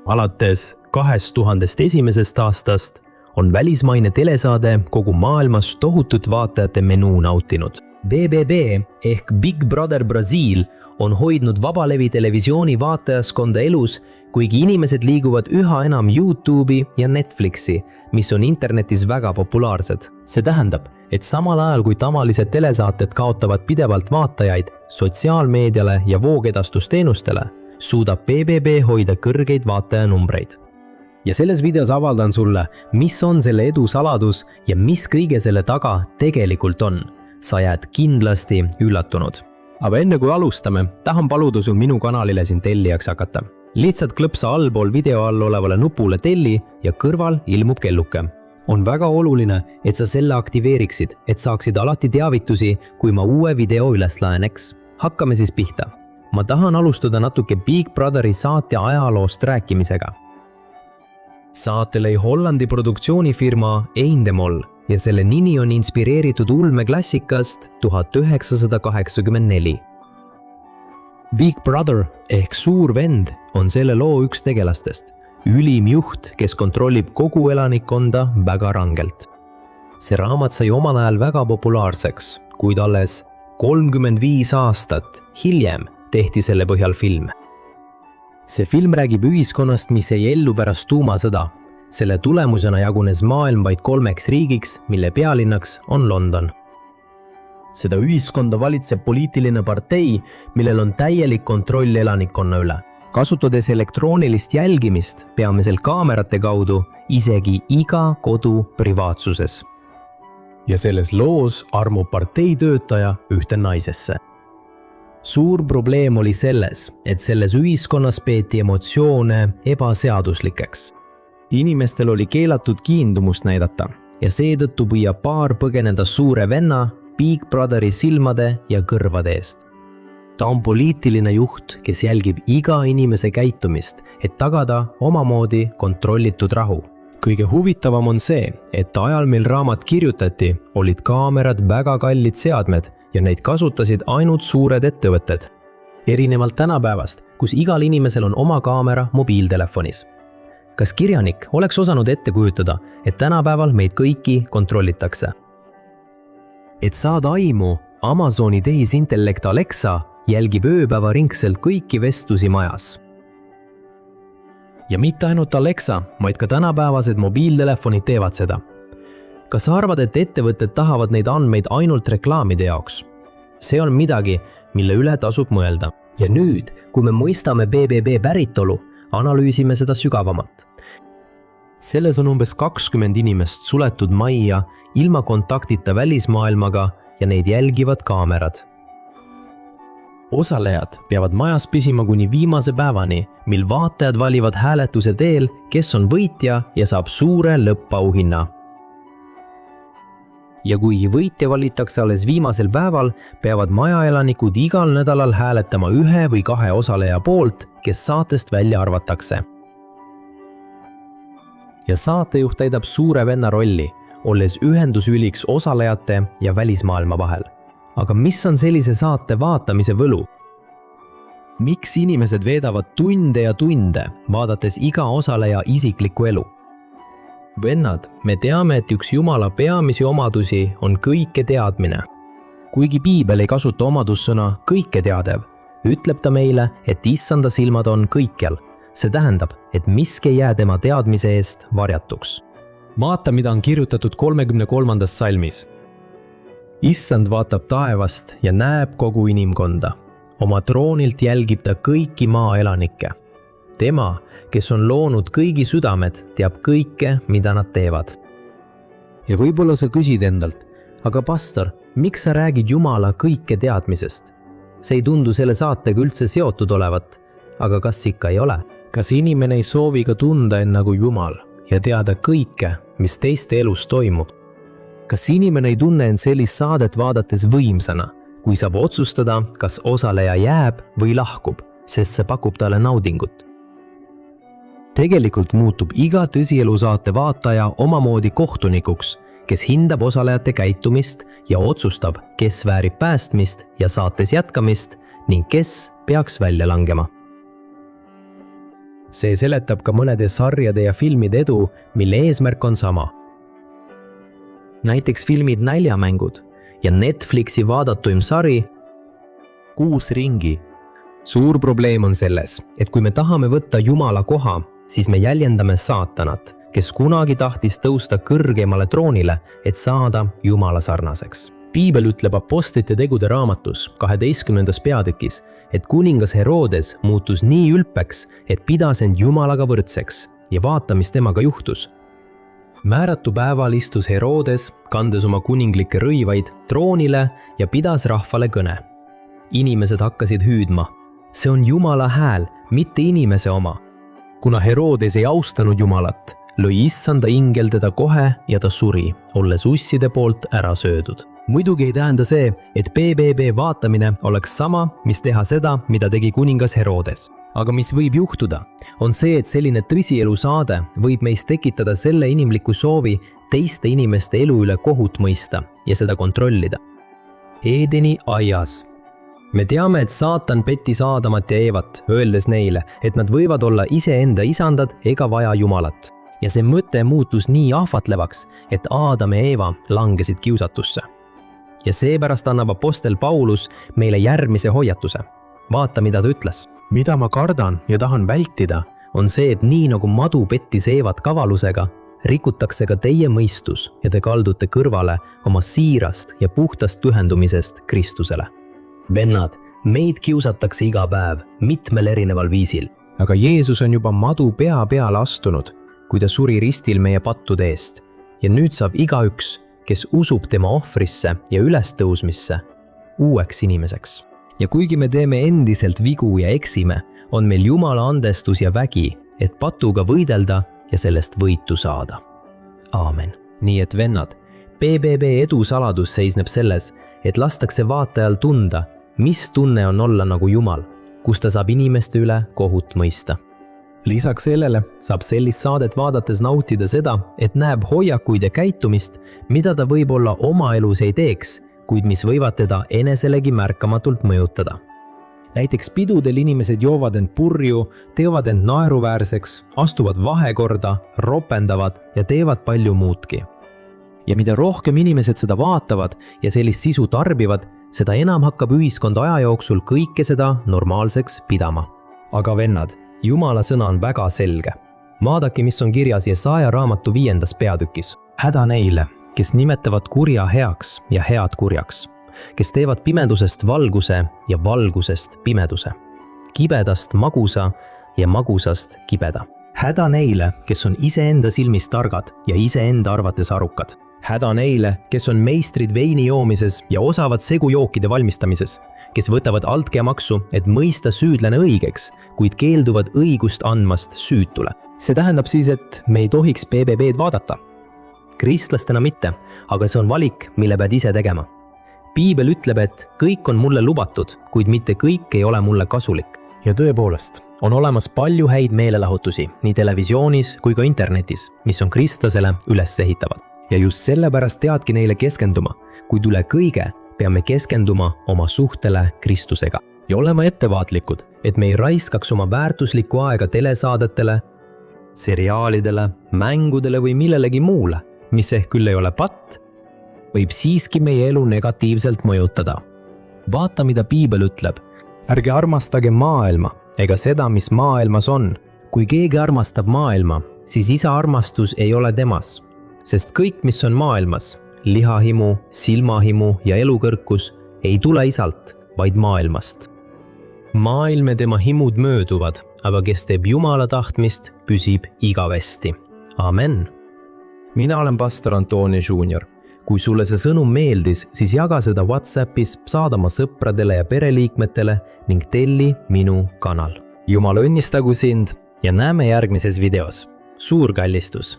Alates 2001. aastast on välismaine telesaade kogu maailmas tohutut vaatajate menuu nautinud. BBB ehk Big Brother Brasil on hoidnud vabalevi televisiooni vaatajaskonda elus, kuigi inimesed liiguvad üha enam YouTube'i ja Netflixi, mis on internetis väga populaarsed. See tähendab, et samal ajal kui tavalised telesaated kaotavad pidevalt vaatajaid sotsiaalmeediale ja voogedastusteenustele, suudab BBB hoida kõrgeid vaatajanumbreid. Ja selles videos avaldan sulle, mis on selle edu saladus ja mis kõige selle taga tegelikult on. Sa jääd kindlasti üllatunud. Aga enne kui alustame, tahan paluda sul minu kanalile siin tellijaks hakata. Lihtsalt klõpsa allpool video all olevale nupule telli ja kõrval ilmub kelluke. On väga oluline, et sa selle aktiveeriksid, et saaksid alati teavitusi, kui ma uue video üles laeneks. Hakkame siis pihta. Ma tahan alustada natuke Big Brotheri saatja ajaloost rääkimisega. Saate lõi Hollandi produktsioonifirma Endemol ja selle nimi on inspireeritud ulmeklassikast 1984. Big Brother ehk suur vend on selle loo üks tegelastest, ülim juht, kes kontrollib kogu elanikkonda väga rangelt. See raamat sai omal ajal väga populaarseks, kuid alles 35 aastat hiljem tehti selle põhjal film. See film räägib ühiskonnast, mis ei ellu pärast tuumasõda. Selle tulemusena jagunes maailm vaid 3 riigiks, mille pealinnaks on London. Seda ühiskonda valitseb poliitiline partei, millel on täielik kontroll elanikkonna üle. Kasutades elektroonilist jälgimist peamiselt kaamerate kaudu isegi iga kodu privaatsuses. Ja selles loos armub partei töötaja ühte naisesse. Suur probleem oli selles, et selles ühiskonnas peeti emotsioone ebaseaduslikeks. Inimestel oli keelatud kiindumust näidata ja seetõttu püüab paar põgeneda suure venna Big Brotheri silmade ja kõrvade eest. Ta on poliitiline juht, kes jälgib iga inimese käitumist, et tagada omamoodi kontrollitud rahu. Kõige huvitavam on see, et ajal mil raamat kirjutati, olid kaamerad väga kallid seadmed ja neid kasutasid ainult suured ettevõtted. Erinevalt tänapäevast, kus igal inimesel on oma kaamera mobiiltelefonis. Kas kirjanik oleks osanud ette kujutada, et tänapäeval meid kõiki kontrollitakse? Et saada aimu, Amazoni tehisintellekt Alexa jälgib ööpäevaringselt kõiki vestlusi majas. Ja mitte ainult Alexa, vaid ka tänapäevased mobiiltelefonid teevad seda. Kas sa arvad, et ettevõtted tahavad neid andmeid ainult reklaamide jaoks? See on midagi, mille üle tasub mõelda. Ja nüüd, kui me mõistame BBB päritolu, analüüsime seda sügavamalt. Selles on umbes 20 inimest suletud majja ilma kontaktita välismaailmaga ja neid jälgivad kaamerad. Osalejad peavad majas püsima kuni viimase päevani, mil vaatajad valivad hääletuse teel, kes on võitja ja saab suure lõppauhinna. Ja kui võitja valitakse alles viimasel päeval, peavad majaelanikud igal nädalal hääletama 1 või 2 osaleja poolt, kes saatest välja arvatakse. Ja saatejuht täidab suure venna rolli, olles ühendusüliks osalejate ja välismaailma vahel. Aga mis on sellise saate vaatamise võlu? Miks inimesed veedavad tunde ja tunde, vaadates iga osaleja isiklikku elu? Vennad, me teame, et üks Jumala peamisi omadusi on kõike teadmine. Kuigi Piibel ei kasuta omadussõna kõike teadev, ütleb ta meile, et issanda silmad on kõikjal. See tähendab, et miski ei jää tema teadmise eest varjatuks. Vaata, mida on kirjutatud 33. salmis. Issand vaatab taevast ja näeb kogu inimkonda. Oma troonilt jälgib ta kõiki maaelanikke. Tema, kes on loonud kõigi südamed, teab kõike, mida nad teevad. Ja võib-olla sa küsid endalt, aga pastor, miks sa räägid Jumala kõike teadmisest? See ei tundu selle saatega üldse seotud olevat, aga kas ikka ei ole? Kas inimene ei soovi ka tunda end nagu Jumal ja teada kõike, mis teiste elus toimub? Kas inimene ei tunne end sellist saadet vaadates võimsana, kui saab otsustada, kas osaleja jääb või lahkub, sest see pakub talle naudingut? Tegelikult muutub iga tõsielusaate vaataja omamoodi kohtunikuks, kes hindab osalejate käitumist ja otsustab, kes väärib päästmist ja saates jätkamist ning kes peaks välja langema. see seletab ka mõnede sarjade ja filmide edu, mille eesmärk on sama. Näiteks filmid Näljamängud ja Netflixi vaadatuim sari 6 ringi. Suur probleem on selles, et kui me tahame võtta Jumala koha, siis me jäljendame saatanat, kes kunagi tahtis tõusta kõrgemale troonile, et saada Jumala sarnaseks. Piibel ütleb Apostlite tegude raamatus 12. peatükis, et kuningas Herodes muutus nii ülpeks, et pidas end Jumalaga võrdseks ja vaata, mis temaga juhtus. Määratu päeval istus Herodes, kandes oma kuninglikke rõivaid, troonile ja pidas rahvale kõne. Inimesed hakkasid hüüdma, see on Jumala hääl, mitte inimese oma. Kuna Herodes ei austanud Jumalat, lõi issanda ingel teda kohe ja ta suri, olles usside poolt ära söödud. Muidugi ei tähenda see, et BBB vaatamine oleks sama, mis teha seda, mida tegi kuningas Herodes. Aga mis võib juhtuda, on see, et selline tõsielu saade võib meis tekitada selle inimliku soovi teiste inimeste elu üle kohut mõista ja seda kontrollida. Eedeni aias. Me teame, et saatan pettis Aadamat ja Eevat, öeldes neile, et nad võivad olla iseenda isandad ega vaja Jumalat. Ja see mõte muutus nii ahvatlevaks, et Aadam ja Eeva langesid kiusatusse. Ja seepärast annab apostel Paulus meile järgmise hoiatuse. Vaata, mida ta ütles. Mida ma kardan ja tahan vältida, on see, et nii nagu madu pettis Eevat kavalusega, rikutakse ka teie mõistus ja te kaldute kõrvale oma siirast ja puhtast pühendumisest Kristusele. Vennad, meid kiusatakse iga päev mitmel erineval viisil. Aga Jeesus on juba madu pea peale astunud, kui ta suri ristil meie pattude eest. Ja nüüd saab igaüks, kes usub tema ohvrisse ja ülestõusmisse, uueks inimeseks. Ja kuigi me teeme endiselt vigu ja eksime, on meil Jumala andestus ja vägi, et patuga võidelda ja sellest võitu saada. Aamen. Nii et vennad, BBB edu saladus seisneb selles, et lastakse vaatajal tunda, mis tunne on olla nagu Jumal, kus ta saab inimeste üle kohut mõista. Lisaks sellele saab sellist saadet vaadates nautida seda, et näeb hoiakuid ja käitumist, mida ta võib-olla oma elus ei teeks, kuid mis võivad teda eneselegi märkamatult mõjutada. Näiteks pidudel inimesed joovad end purju, teevad end naeruväärseks, astuvad vahekorda, ropendavad ja teevad palju muudki. Ja mida rohkem inimesed seda vaatavad ja sellist sisu tarbivad, seda enam hakkab ühiskond aja jooksul kõike seda normaalseks pidama. Aga vennad, Jumala sõna on väga selge. Vaadake, mis on kirjas Jesaja raamatu 5. peatükis. Häda neile, kes nimetavad kurja heaks ja head kurjaks, kes teevad pimedusest valguse ja valgusest pimeduse, kibedast magusa ja magusast kibeda. Häda neile, kes on iseenda silmis targad ja iseenda arvates arukad. Häda neile, kes on meistrid veini joomises ja osavad segujookide valmistamises, kes võtavad altkäemaksu, et mõista süüdlane õigeks, kuid keelduvad õigust andmast süütule. See tähendab siis, et me ei tohiks BBB-d vaadata. Kristlastena mitte, aga see on valik, mille pead ise tegema. Piibel ütleb, et kõik on mulle lubatud, kuid mitte kõik ei ole mulle kasulik. Ja tõepoolest, on olemas palju häid meelelahutusi nii televisioonis kui ka internetis, mis on kristlasele üles ehitavad. Ja just sellepärast teadki neile keskenduma, kuid üle kõige peame keskenduma oma suhtele Kristusega. Ja olema ettevaatlikud, et me ei raiskaks oma väärtuslikku aega telesaadetele, seriaalidele, mängudele või millelegi muule, mis ehk küll ei ole patt, võib siiski meie elu negatiivselt mõjutada. Vaata, mida Piibel ütleb. Ärge armastage maailma ega seda, mis maailmas on. Kui keegi armastab maailma, siis isa armastus ei ole temas, sest kõik, mis on maailmas, lihahimu, silmahimu ja elukõrkus, ei tule isalt, vaid maailmast. Maailm ja tema himud mööduvad, aga kes teeb Jumala tahtmist, püsib igavesti. Amen. Mina olen pastor Antonio Junior. Kui sulle see sõnum meeldis, siis jaga seda WhatsAppis, saada oma sõpradele ja pereliikmetele ning telli minu kanal. Jumal õnnistagu sind ja näeme järgmises videos. Suur kallistus!